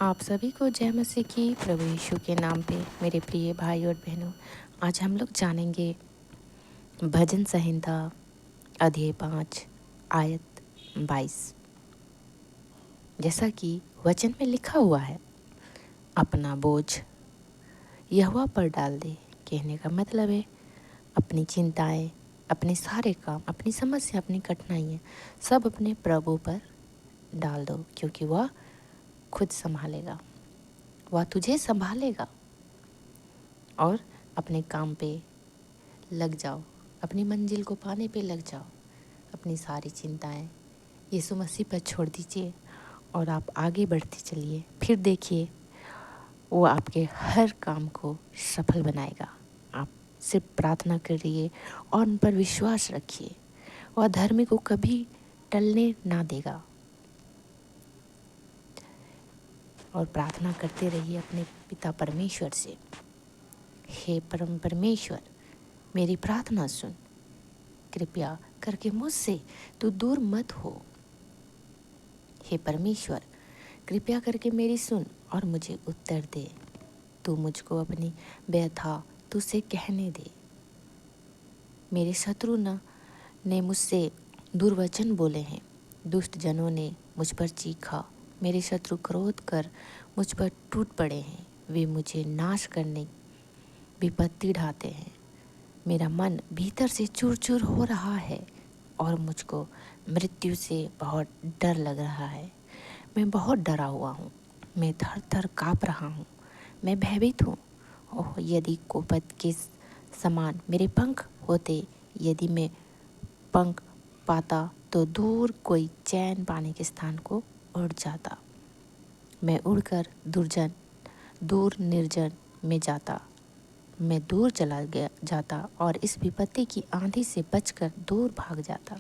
आप सभी को जय मसीह की प्रभु यीशु के नाम पे मेरे प्रिय भाई और बहनों। आज हम लोग जानेंगे भजन संहिता अध्याय 5 आयत 22। जैसा कि वचन में लिखा हुआ है, अपना बोझ यहोवा पर डाल दे। कहने का मतलब है अपनी चिंताएं, अपने सारे काम, अपनी समस्या, अपनी कठिनाइयाँ सब अपने प्रभु पर डाल दो, क्योंकि वह खुद संभालेगा, वह तुझे संभालेगा। और अपने काम पे लग जाओ, अपनी मंजिल को पाने पे लग जाओ। अपनी सारी चिंताएं यीशु मसीह पर छोड़ दीजिए और आप आगे बढ़ते चलिए। फिर देखिए वो आपके हर काम को सफल बनाएगा। आप सिर्फ प्रार्थना करिए और उन पर विश्वास रखिए। वह धर्मी को कभी टलने ना देगा। और प्रार्थना करते रहिए अपने पिता परमेश्वर से, हे परम परमेश्वर, मेरी प्रार्थना सुन, कृपया करके मुझसे तू दूर मत हो। हे परमेश्वर, कृपया करके मेरी सुन और मुझे उत्तर दे। तू मुझको अपनी व्यथा तुझसे कहने दे। मेरे शत्रु ने मुझसे दुर्वचन बोले हैं, दुष्ट जनों ने मुझ पर चीखा। मेरे शत्रु क्रोध कर मुझ पर टूट पड़े हैं। वे मुझे नाश करने विपत्ति ढाते हैं। मेरा मन भीतर से चूर चूर हो रहा है और मुझको मृत्यु से बहुत डर लग रहा है। मैं बहुत डरा हुआ हूँ, मैं थर थर काँप रहा हूँ, मैं भयभीत हूँ। ओह, यदि कोपत के समान मेरे पंख होते, यदि मैं पंख पाता तो दूर कोई चैन पाने के स्थान को उड़ जाता। मैं उड़कर दूर निर्जन में जाता। मैं दूर चला गया जाता और इस विपत्ति की आंधी से बचकर दूर भाग जाता।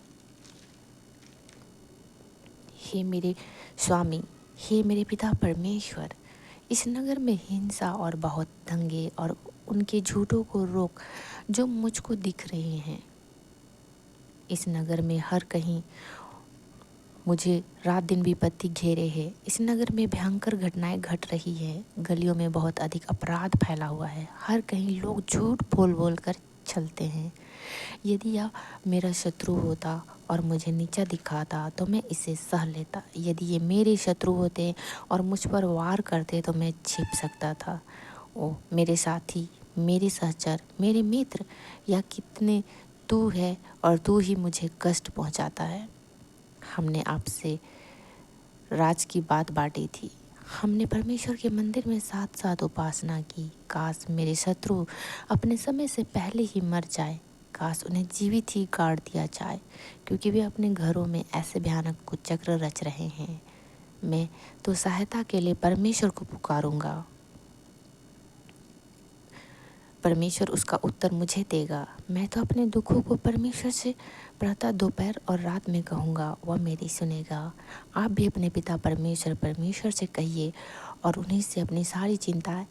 हे मेरे स्वामी, हे मेरे पिता परमेश्वर, इस नगर में हिंसा और बहुत दंगे और उनके झूठों को रोक जो मुझको दिख रहे हैं। इस नगर में हर कहीं मुझे रात दिन विपत्ति घेरे है। इस नगर में भयंकर घटनाएं घट रही है। गलियों में बहुत अधिक अपराध फैला हुआ है। हर कहीं लोग झूठ बोल बोल कर चलते हैं। यदि यह मेरा शत्रु होता और मुझे नीचा दिखाता तो मैं इसे सह लेता। यदि ये मेरे शत्रु होते और मुझ पर वार करते तो मैं छिप सकता था। ओ मेरे साथी, मेरे सहचर, मेरे मित्र, या कितने तू है और तू ही मुझे कष्ट पहुंचाता है। हमने आपसे राज की बात बांटी थी। हमने परमेश्वर के मंदिर में साथ साथ उपासना की। काश मेरे शत्रु अपने समय से पहले ही मर जाए। काश उन्हें जीवित ही गाड़ दिया जाए, क्योंकि वे अपने घरों में ऐसे भयानक कुचक्र रच रहे हैं। मैं तो सहायता के लिए परमेश्वर को पुकारूंगा। परमेश्वर उसका उत्तर मुझे देगा। मैं तो अपने दुखों को परमेश्वर से प्रातः, दोपहर और रात में कहूँगा, वह मेरी सुनेगा। आप भी अपने पिता परमेश्वर से कहिए और उन्हीं से अपनी सारी चिंताएं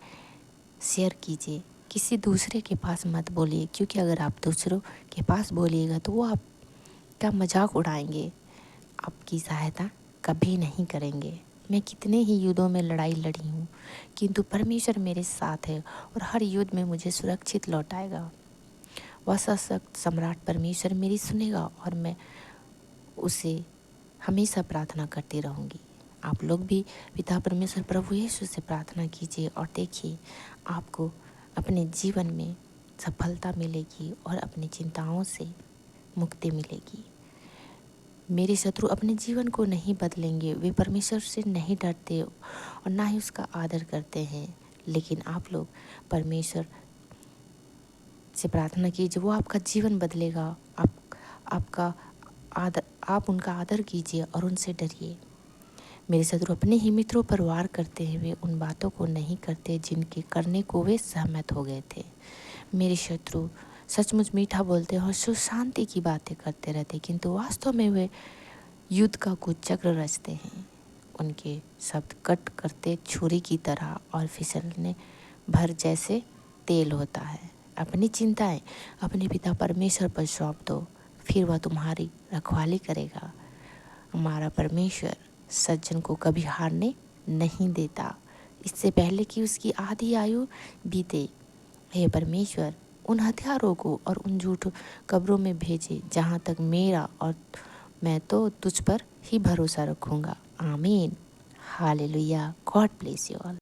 शेयर कीजिए। किसी दूसरे के पास मत बोलिए, क्योंकि अगर आप दूसरों के पास बोलिएगा तो वो आपका मजाक उड़ाएंगे, आपकी सहायता कभी नहीं करेंगे। मैं कितने ही युद्धों में लड़ाई लड़ी हूँ, किंतु परमेश्वर मेरे साथ है और हर युद्ध में मुझे सुरक्षित लौटाएगा। वह सशक्त सम्राट परमेश्वर मेरी सुनेगा और मैं उसे हमेशा प्रार्थना करती रहूँगी। आप लोग भी पिता परमेश्वर प्रभु यीशु से प्रार्थना कीजिए और देखिए आपको अपने जीवन में सफलता मिलेगी और अपनी चिंताओं से मुक्ति मिलेगी। मेरे शत्रु अपने जीवन को नहीं बदलेंगे। वे परमेश्वर से नहीं डरते और ना ही उसका आदर करते हैं। लेकिन आप लोग परमेश्वर से प्रार्थना कीजिए, वो आपका जीवन बदलेगा। आप उनका आदर कीजिए और उनसे डरिए। मेरे शत्रु अपने ही मित्रों पर वार करते हैं। वे उन बातों को नहीं करते जिनके करने को वे सहमत हो गए थे। मेरे शत्रु सचमुच मीठा बोलते हैं और सुख शांति की बातें करते रहते, किंतु वास्तव में वे युद्ध का कुचक्र रचते हैं। उनके शब्द कट करते छुरी की तरह और फिसलने भर जैसे तेल होता है। अपनी चिंताएं अपने पिता परमेश्वर पर सौंप दो, फिर वह तुम्हारी रखवाली करेगा। हमारा परमेश्वर सज्जन को कभी हारने नहीं देता इससे पहले कि उसकी आधी आयु बीते। हे परमेश्वर, उन हत्यारों को और उन झूठ कब्रों में भेजे जहाँ तक मेरा और मैं तो तुझ पर ही भरोसा रखूँगा। आमीन। Hallelujah. God bless you all.